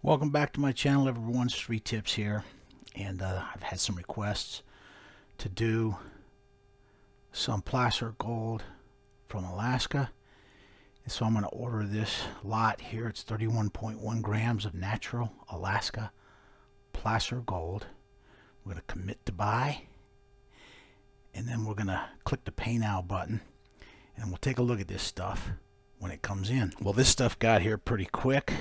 Welcome back to my channel, everyone. Street Tips here, and I've had some requests to do some placer gold from Alaska, and so I'm going to order this lot here. It's 31.1 grams of natural Alaska placer gold. We're going to commit to buy, and then we're going to click the pay now button, and we'll take a look at this stuff when it comes in. Well, this stuff got here pretty quick.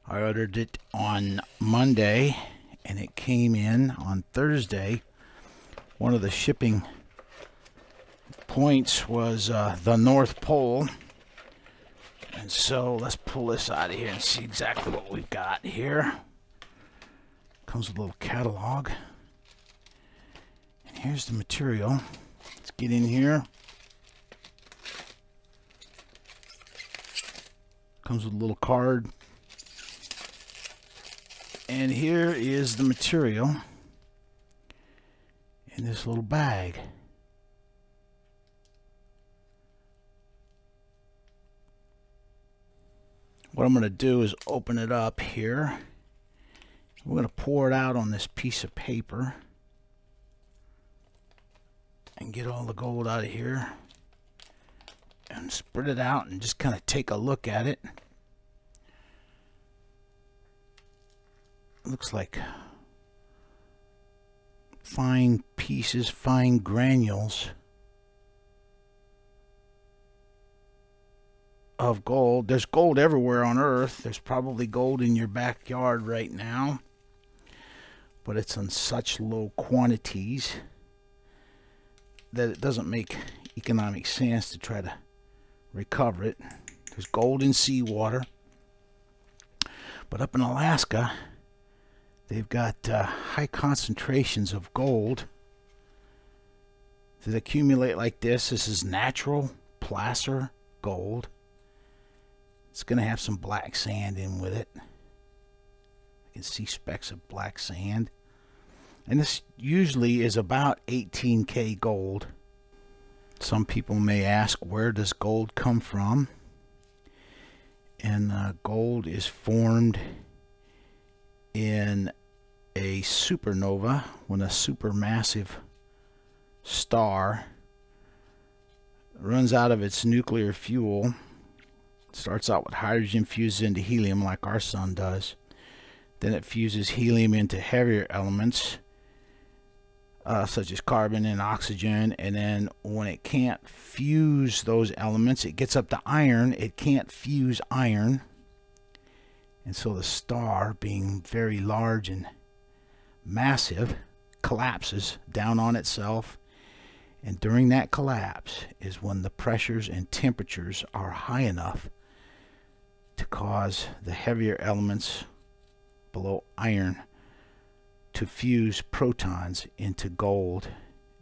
I ordered it on Monday and it came in on Thursday. One of the shipping points was the North Pole, and so let's pull this out of here and see exactly what we've got here. Comes with a little catalog, and here's the material. Let's get in here. Comes with a little card. And here is the material in this little bag. What I'm going to do is open it up here. We're going to pour it out on this piece of paper and get all the gold out of here and spread it out and just kind of take a look at it. Looks like fine pieces, fine granules of gold. There's gold everywhere on Earth. There's probably gold in your backyard right now, but it's in such low quantities that it doesn't make economic sense to try to recover it. There's gold in seawater, but up in Alaska they've got high concentrations of gold that accumulate like this. This is natural placer gold. It's going to have some black sand in with it. I can see specks of black sand. And this usually is about 18K gold. Some people may ask, where does gold come from? And gold is formed in a supernova when a supermassive star runs out of its nuclear fuel. It starts out with hydrogen, fuses into helium like our sun does. Then it fuses helium into heavier elements such as carbon and oxygen, and then when it can't fuse those elements, it gets up to iron. It can't fuse iron, and so the star, being very large and massive, collapses down on itself, and during that collapse is when the pressures and temperatures are high enough to cause the heavier elements below iron to fuse protons into gold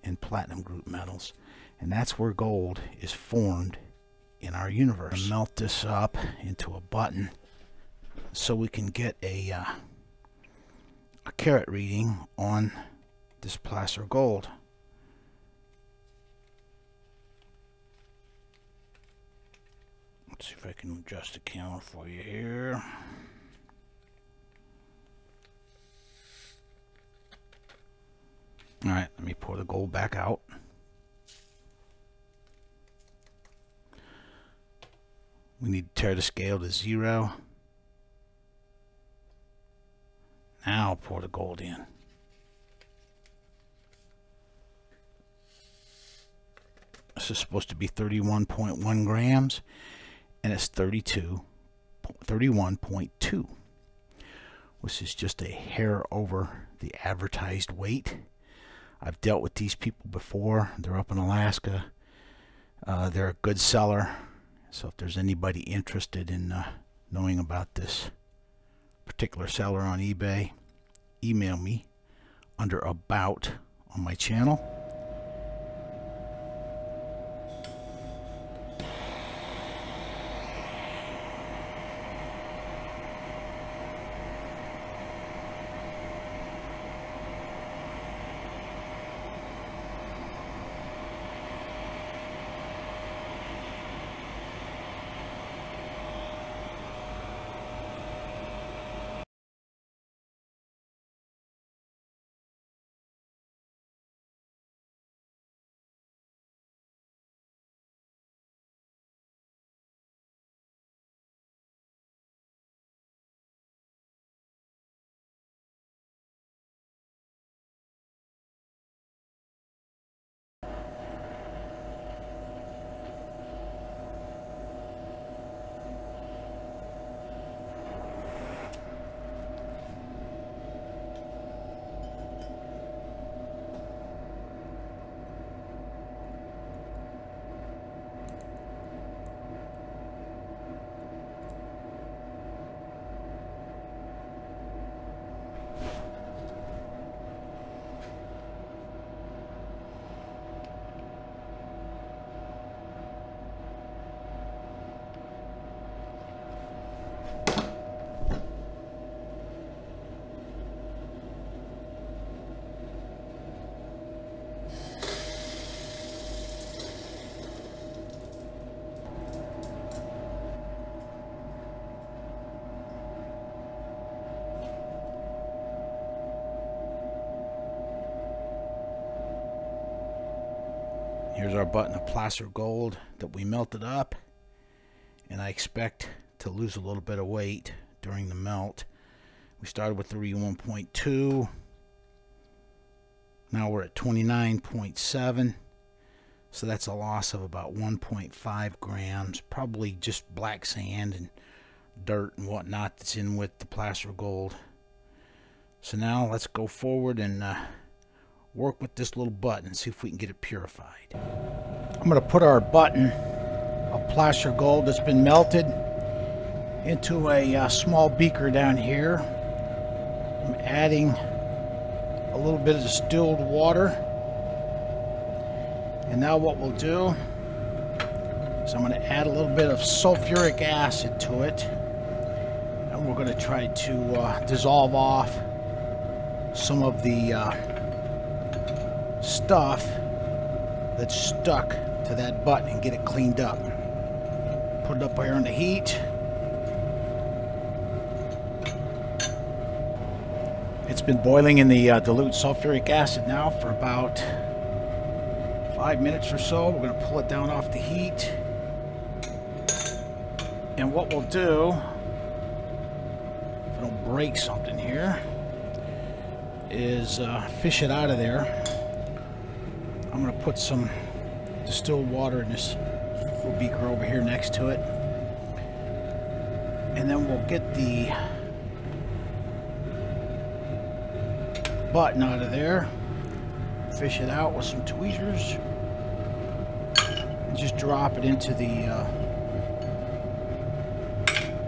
and platinum group metals, and that's where gold is formed in our universe. I'll melt this up into a button so we can get a carat reading on this placer gold. Let's see if I can adjust the camera for you here. Alright, let me pour the gold back out. We need to tear the scale to 0. Now pour the gold in. This is supposed to be 31.1 grams, and it's 31.2, which is just a hair over the advertised weight. I've dealt with these people before. They're up in Alaska. They're a good seller, so if there's anybody interested in knowing about this particular seller on eBay, email me under About on my channel. Here's our button of placer gold that we melted up, and I expect to lose a little bit of weight during the melt. We started with 31.2. Now we're at 29.7. So that's a loss of about 1.5 grams. Probably just black sand and dirt and whatnot that's in with the placer gold. So now let's go forward and work with this little button and see if we can get it purified. I'm going to put our button of placer gold that's been melted into a small beaker down here. I'm adding a little bit of distilled water. And now what we'll do is I'm going to add a little bit of sulfuric acid to it. And we're going to try to dissolve off some of the stuff that's stuck to that button and get it cleaned up. Put it up here on the heat. It's been boiling in the dilute sulfuric acid now for about 5 minutes or so. We're going to pull it down off the heat. And what we'll do, if I don't break something here, is fish it out of there. I'm going to put some distilled water in this little beaker over here next to it. And then we'll get the button out of there. Fish it out with some tweezers. And just drop it into the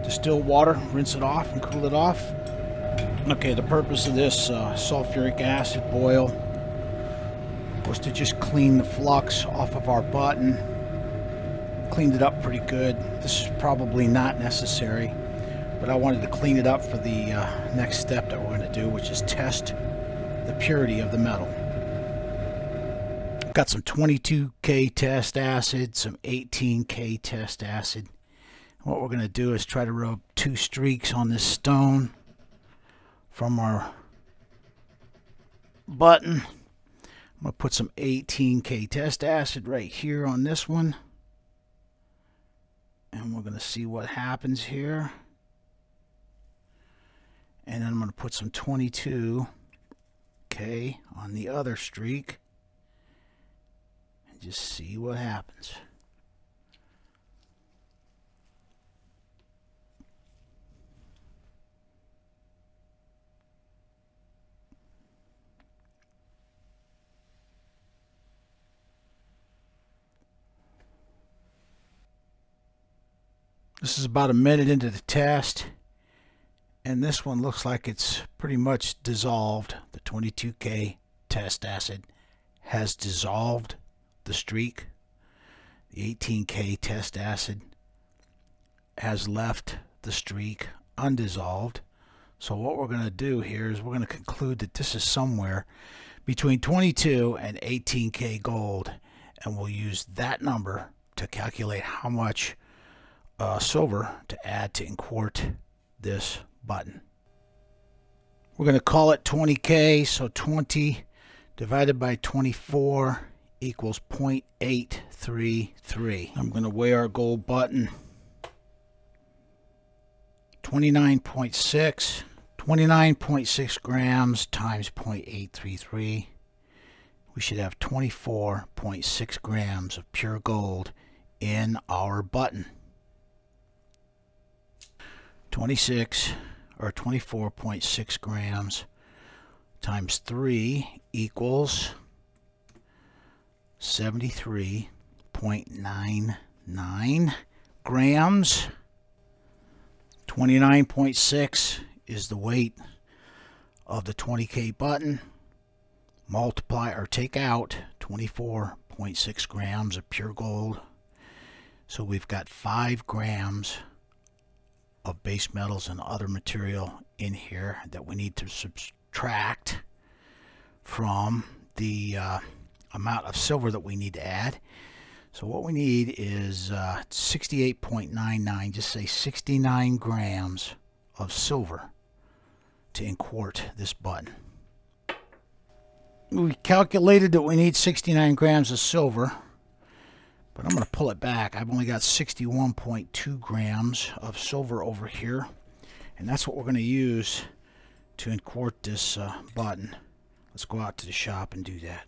distilled water. Rinse it off and cool it off. Okay, the purpose of this sulfuric acid boil was to just clean the flux off of our button. Cleaned it up pretty good. This is probably not necessary, but I wanted to clean it up for the next step that we're going to do, which is test the purity of the metal. Got some 22K test acid, some 18K test acid. What we're going to do is try to rub 2 streaks on this stone from our button. I'm going to put some 18K test acid right here on this one. And we're going to see what happens here. And then I'm going to put some 22K on the other streak. And just see what happens. This is about a minute into the test, and this one looks like it's pretty much dissolved. The 22K test acid has dissolved the streak. The 18K test acid has left the streak undissolved. So what we're going to do here is we're going to conclude that this is somewhere between 22 and 18K gold, and we'll use that number to calculate how much silver to add to quart this button. We're going to call it 20K, so 20 divided by 24 equals 0.833. I'm going to weigh our gold button. 29.6 grams times 0.833. We should have 24.6 grams of pure gold in our button. 24.6 grams times 3 equals 73.99 grams. 29.6 is the weight of the 20K button. Multiply or take out 24.6 grams of pure gold. So we've got 5 grams of base metals and other material in here that we need to subtract from the amount of silver that we need to add. So what we need is 68.99, just say 69 grams of silver to quart this button. We calculated that we need 69 grams of silver But I'm going to pull it back. I've only got 61.2 grams of silver over here. And that's what we're going to use to quart this button. Let's go out to the shop and do that.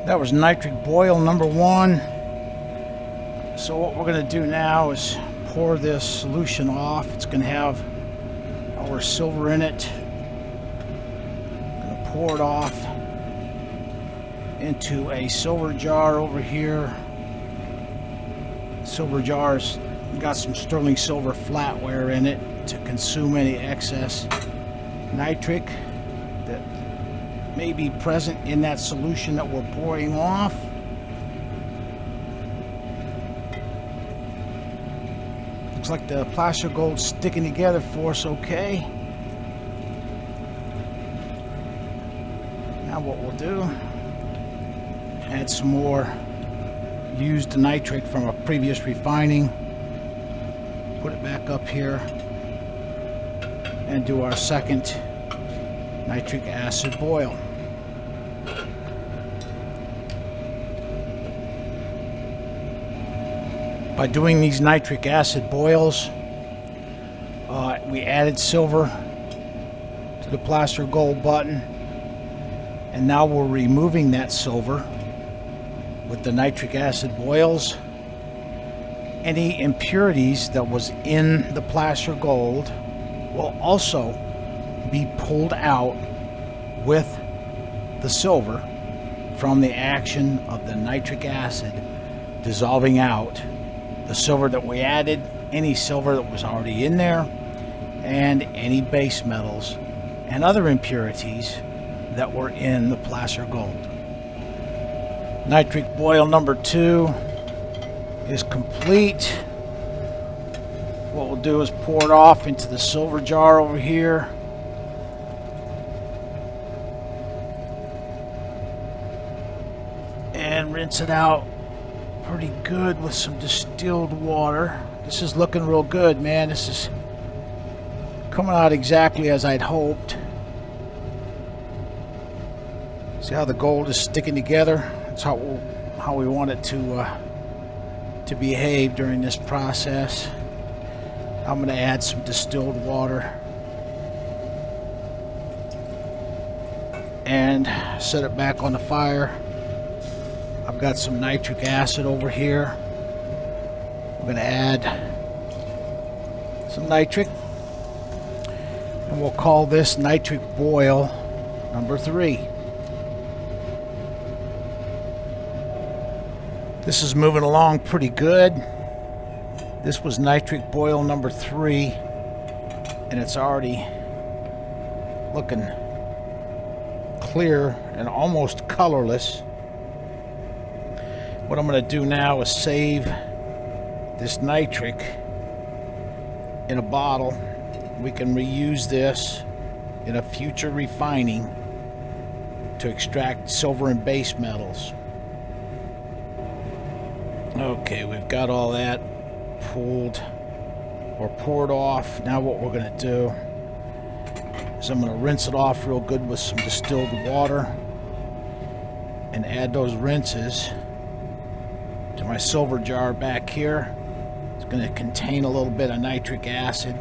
That was nitric boil number 1. So what we're going to do now is pour this solution off. It's going to have our silver in it. I'm going to pour it off into a silver jar over here. Silver jar's got some sterling silver flatware in it to consume any excess nitric that may be present in that solution that we're pouring off. Looks like the placer gold's sticking together for us okay. Now what we'll do Add some more used nitric from a previous refining. Put it back up here and do our second nitric acid boil. By doing these nitric acid boils, we added silver to the placer gold button, and now we're removing that silver with the nitric acid boils. Any impurities that was in the placer gold will also be pulled out with the silver from the action of the nitric acid dissolving out the silver that we added, any silver that was already in there, and any base metals and other impurities that were in the placer gold. Nitric boil number 2 is complete. What we'll do is pour it off into the silver jar over here. And rinse it out pretty good with some distilled water. This is looking real good, man. This is coming out exactly as I'd hoped. See how the gold is sticking together? That's how we want it to behave during this process. I'm going to add some distilled water and set it back on the fire. I've got some nitric acid over here. I'm going to add some nitric, and we'll call this nitric boil number 3. This is moving along pretty good. This was nitric boil number 3, and it's already looking clear and almost colorless. What I'm going to do now is save this nitric in a bottle. We can reuse this in a future refining to extract silver and base metals. Okay, we've got all that pulled or poured off. Now what we're going to do is I'm going to rinse it off real good with some distilled water and add those rinses to my silver jar back here. It's going to contain a little bit of nitric acid.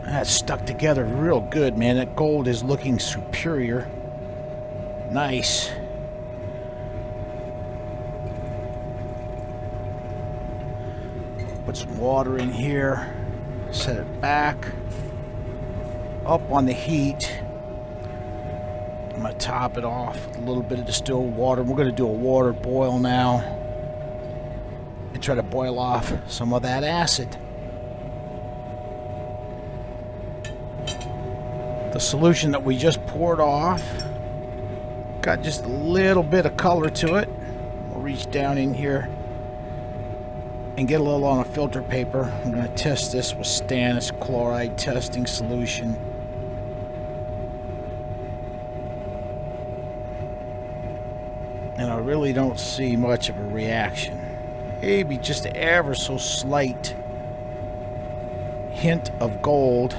That's stuck together real good, man. That gold is looking superior. Nice. Put some water in here. Set it back up on the heat. I'm going to top it off with a little bit of distilled water. We're going to do a water boil now and try to boil off some of that acid. The solution that we just poured off got just a little bit of color to it. We'll reach down in here and get a little on a filter paper. I'm going to test this with stannous chloride testing solution. And I really don't see much of a reaction. Maybe just an ever so slight hint of gold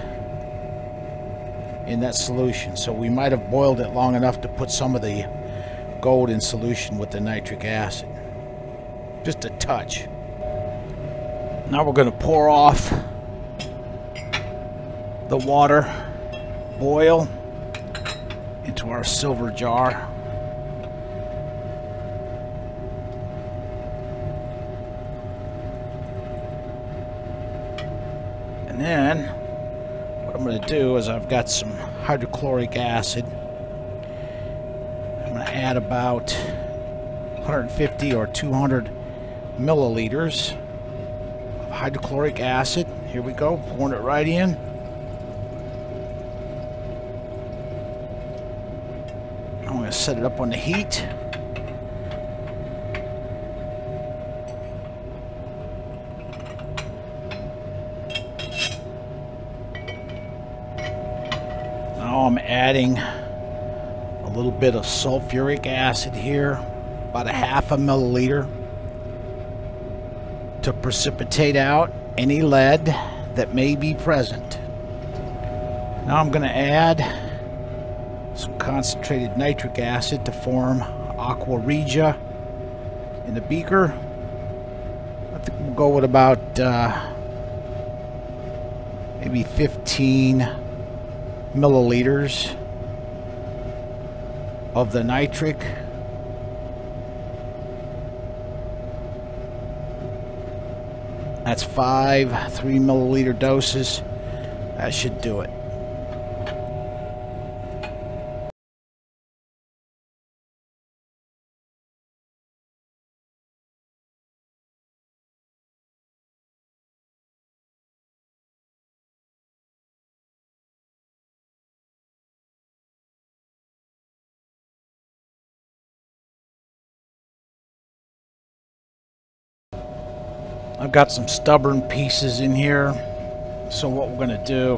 in that solution. So we might have boiled it long enough to put some of the gold in solution with the nitric acid. Just a touch. Now we're going to pour off the water boil into our silver jar. And then what I'm going to do is I've got some hydrochloric acid. I'm going to add about 150 or 200 milliliters of hydrochloric acid. Here we go, pouring it right in. I'm going to set it up on the heat. Now I'm adding a little bit of sulfuric acid here, about a half a milliliter, to precipitate out any lead that may be present. Now I'm going to add some concentrated nitric acid to form aqua regia in the beaker. I think we'll go with about maybe 15 milliliters of the nitric. That's 5 3-milliliter doses. That should do it. I've got some stubborn pieces in here, so what we're going to do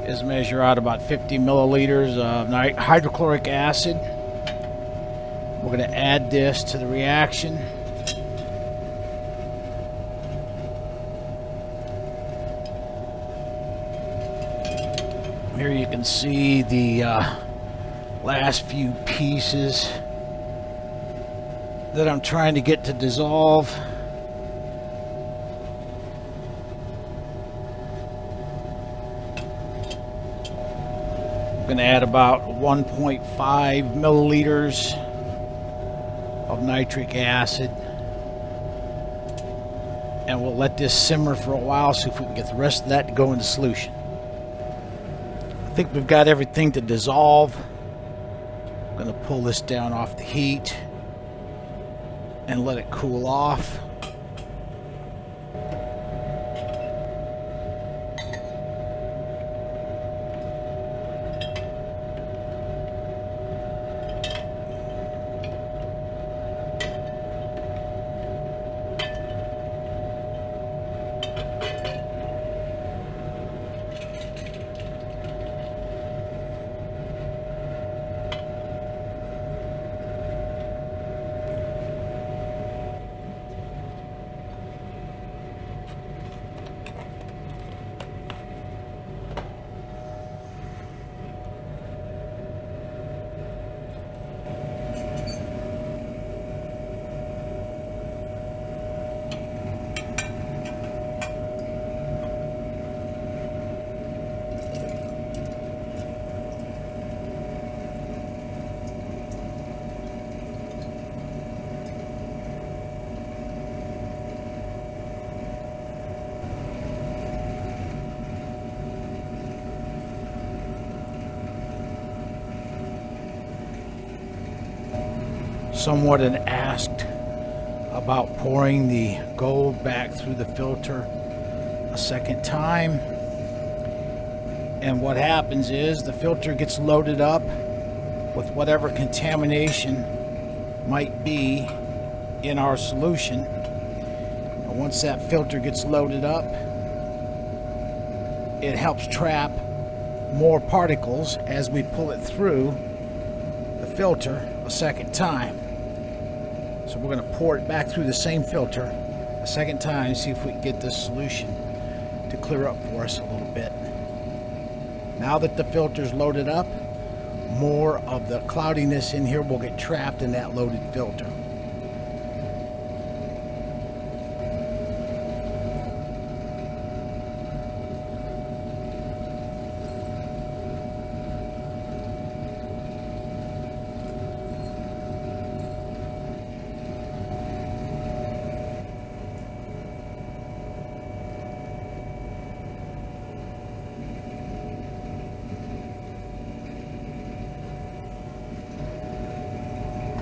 is measure out about 50 milliliters of hydrochloric acid. We're going to add this to the reaction. Here you can see the last few pieces that I'm trying to get to dissolve. I'm going to add about 1.5 milliliters of nitric acid, and we'll let this simmer for a while, see if we can get the rest of that to go into solution. I think we've got everything to dissolve. I'm going to pull this down off the heat and let it cool off. Someone had asked about pouring the gold back through the filter a second time, and what happens is the filter gets loaded up with whatever contamination might be in our solution. And once that filter gets loaded up, it helps trap more particles as we pull it through the filter a second time. So we're going to pour it back through the same filter a second time, see if we can get this solution to clear up for us a little bit. Now that the filter's loaded up, more of the cloudiness in here will get trapped in that loaded filter.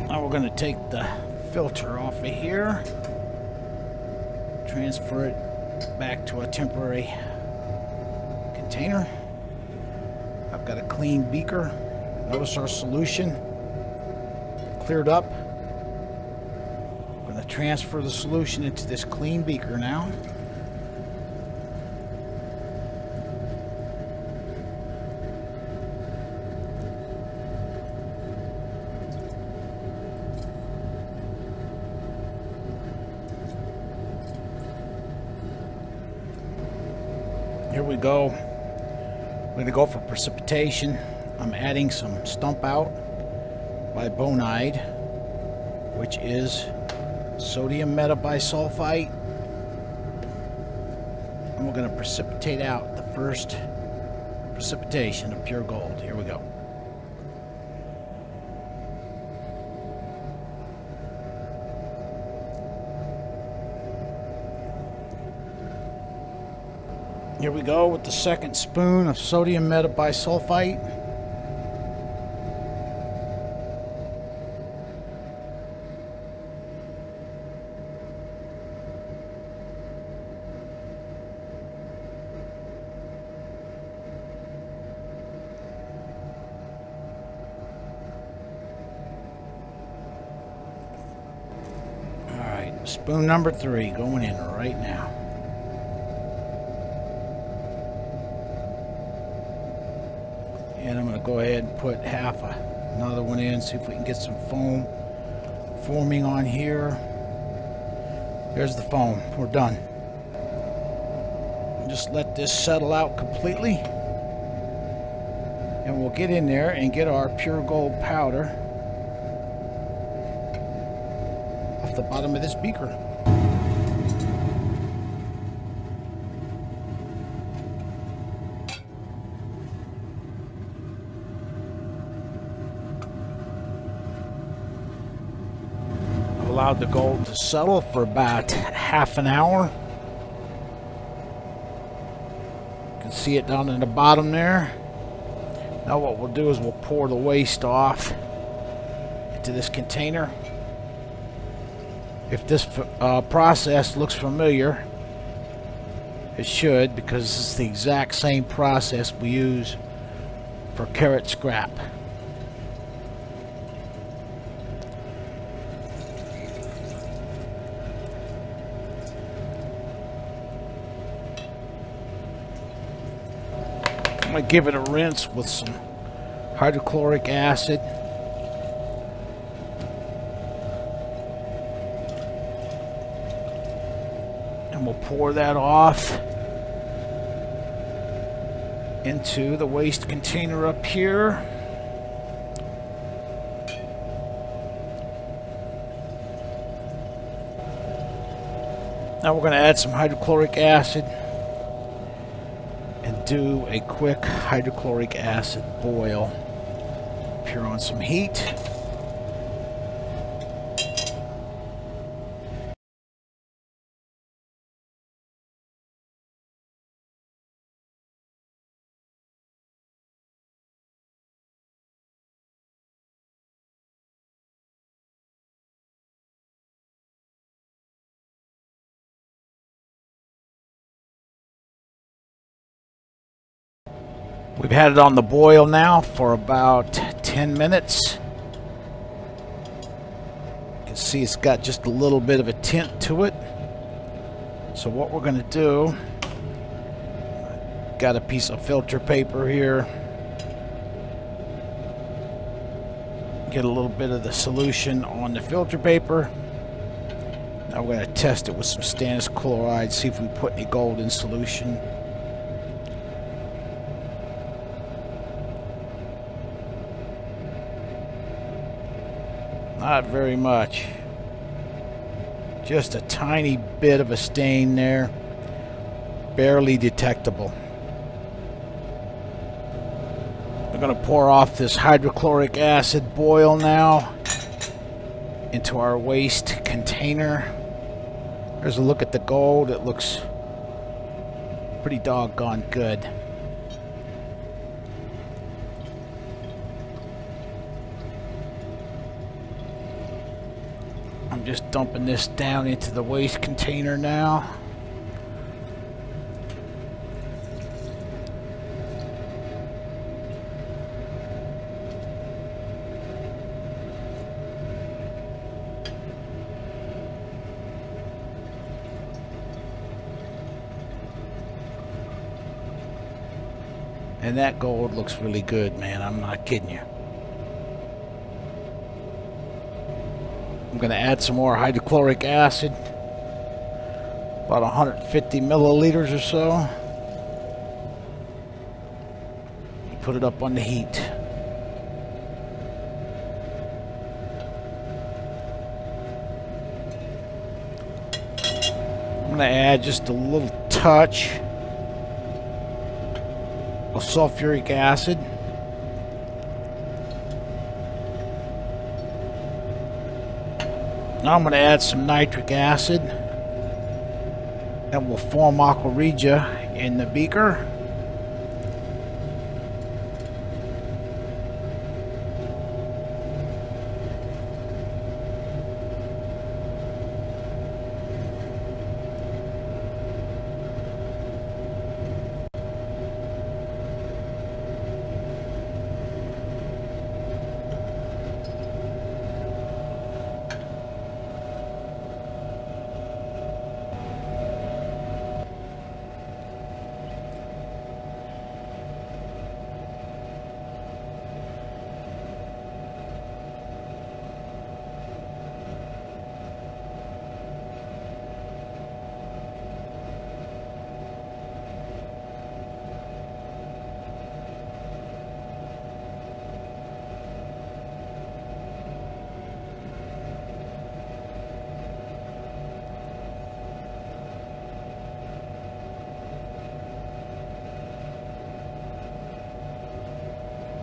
Now we're going to take the filter off of here, transfer it back to a temporary container. I've got a clean beaker. Notice our solution cleared up. I'm going to transfer the solution into this clean beaker now. Here we go. We're going to go for precipitation. I'm adding some stump out by Bonide, which is sodium metabisulfite. And we're going to precipitate out the first precipitation of pure gold. Here we go. Here we go with the second spoon of sodium metabisulfite. All right, spoon number 3 going in right now. And I'm going to go ahead and put another one in, see if we can get some foam forming on here. There's the foam. We're done. Just let this settle out completely. And we'll get in there and get our pure gold powder off the bottom of this beaker. Allowed the gold to settle for about half an hour. You can see it down in the bottom there. Now what we'll do is we'll pour the waste off into this container. If this process looks familiar, it should, because it's the exact same process we use for carrot scrap. I'm going to give it a rinse with some hydrochloric acid. And we'll pour that off into the waste container up here. Now we're going to add some hydrochloric acid and do a quick hydrochloric acid boil up here on some heat. We've had it on the boil now for about 10 minutes. You can see it's got just a little bit of a tint to it. So what we're going to do, got a piece of filter paper here. Get a little bit of the solution on the filter paper. Now we're going to test it with some stannous chloride, see if we put any gold in solution. Not very much. Just a tiny bit of a stain there. Barely detectable. We're going to pour off this hydrochloric acid boil now into our waste container. There's a look at the gold. It looks pretty doggone good. I'm just dumping this down into the waste container now. And that gold looks really good, man. I'm not kidding you. I'm going to add some more hydrochloric acid, about 150 milliliters or so. put it up on the heat. I'm going to add just a little touch of sulfuric acid. Now I'm going to add some nitric acid. That will form aqua regia in the beaker.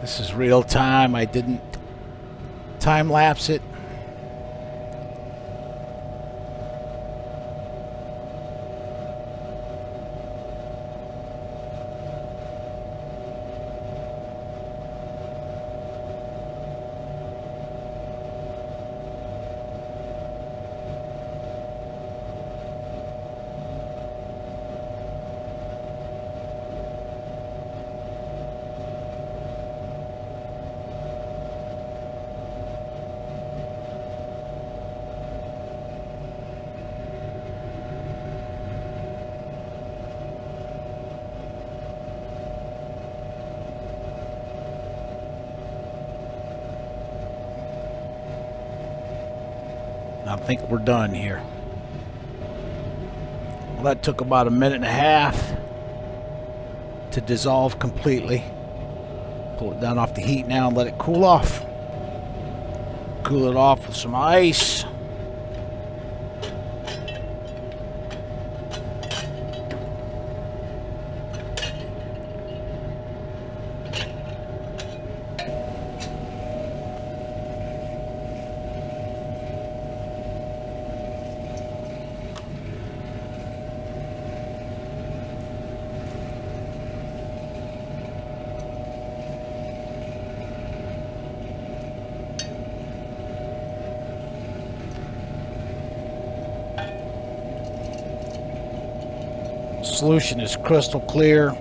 This is real time. I didn't time lapse it. I think we're done here. Well, that took about a minute and a half to dissolve completely. Pull it down off the heat now and let it cool off. Cool it off with some ice. Solution is crystal clear,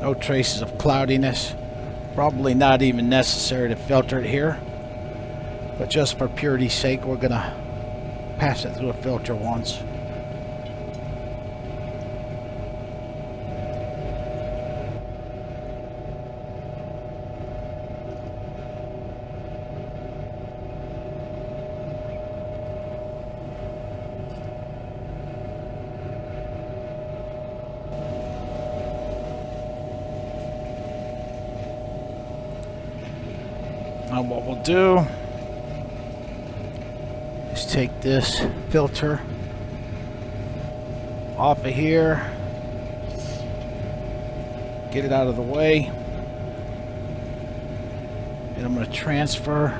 no traces of cloudiness. Probably not even necessary to filter it here, but just for purity's sake we're gonna pass it through a filter once. Now what we'll do is take this filter off of here, get it out of the way, and I'm going to transfer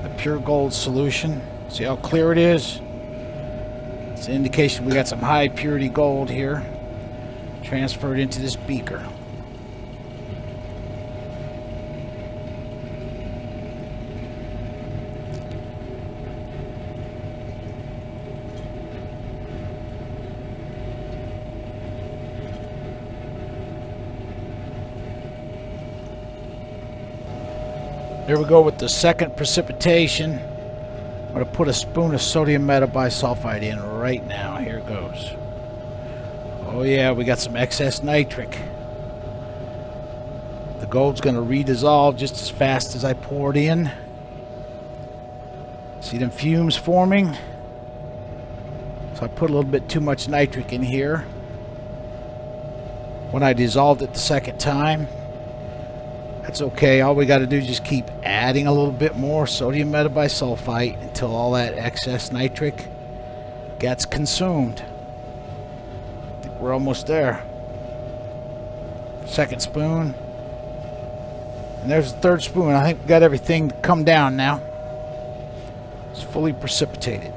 the pure gold solution. See how clear it is? It's an indication we got some high purity gold here. Transfer it into this beaker. There we go with the second precipitation. I'm going to put a spoon of sodium metabisulfite in right now. Here it goes. Oh yeah, we got some excess nitric. The gold's going to redissolve just as fast as I pour it in. See them fumes forming? So I put a little bit too much nitric in here when I dissolved it the second time. That's okay. All we got to do is just keep adding a little bit more sodium metabisulfite until all that excess nitric gets consumed. I think we're almost there. Second spoon. And there's the third spoon. I think we got everything to come down now. It's fully precipitated.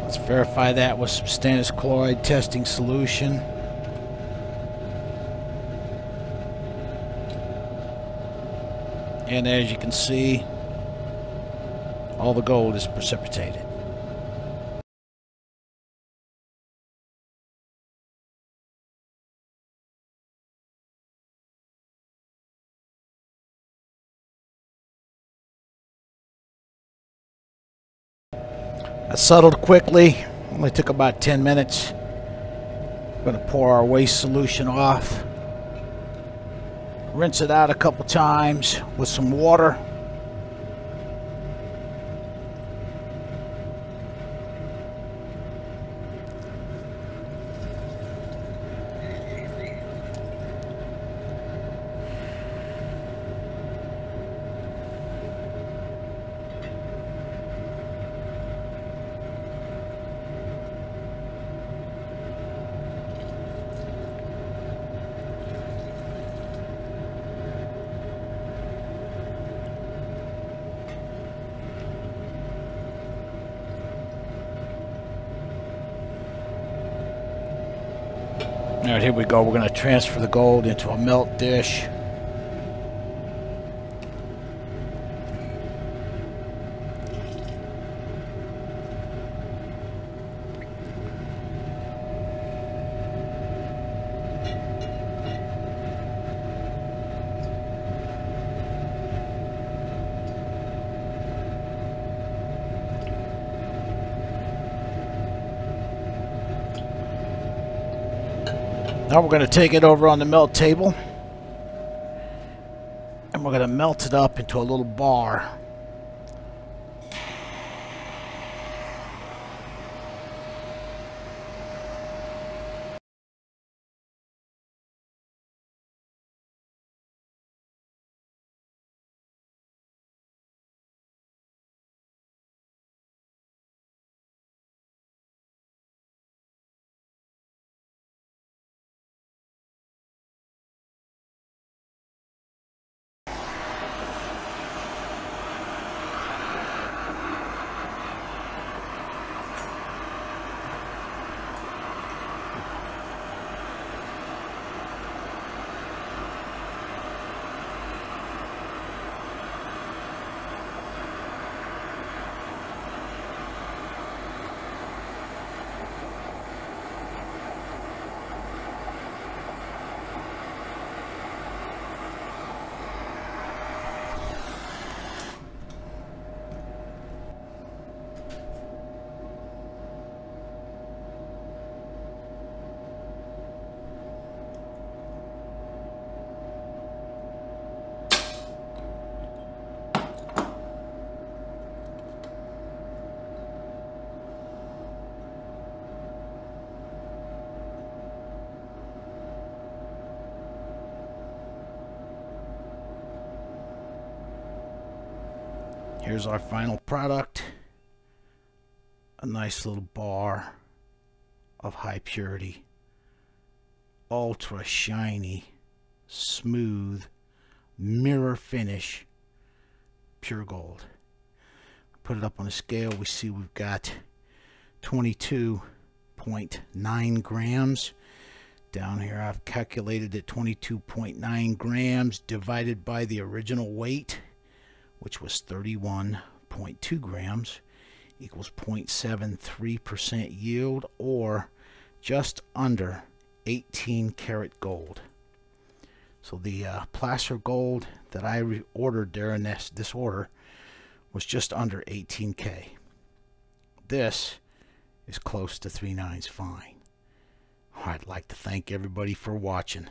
Let's verify that with some stannous chloride testing solution. And as you can see, all the gold is precipitated. That settled quickly. Only took about 10 minutes. We're going to pour our waste solution off. Rinse it out a couple times with some water. Alright, here we go. We're going to transfer the gold into a melt dish. Now we're going to take it over on the melt table and we're going to melt it up into a little bar. Here's our final product. A nice little bar of high purity, ultra shiny, smooth, mirror finish, pure gold. Put it up on the scale. We see we've got 22.9 grams. Down here I've calculated it 22.9 grams divided by the original weight, which was 31.2 grams, equals 0.73% yield, or just under 18 karat gold. So the placer gold that I ordered there in this order was just under 18K. This is close to 3/9 fine. I'd like to thank everybody for watching.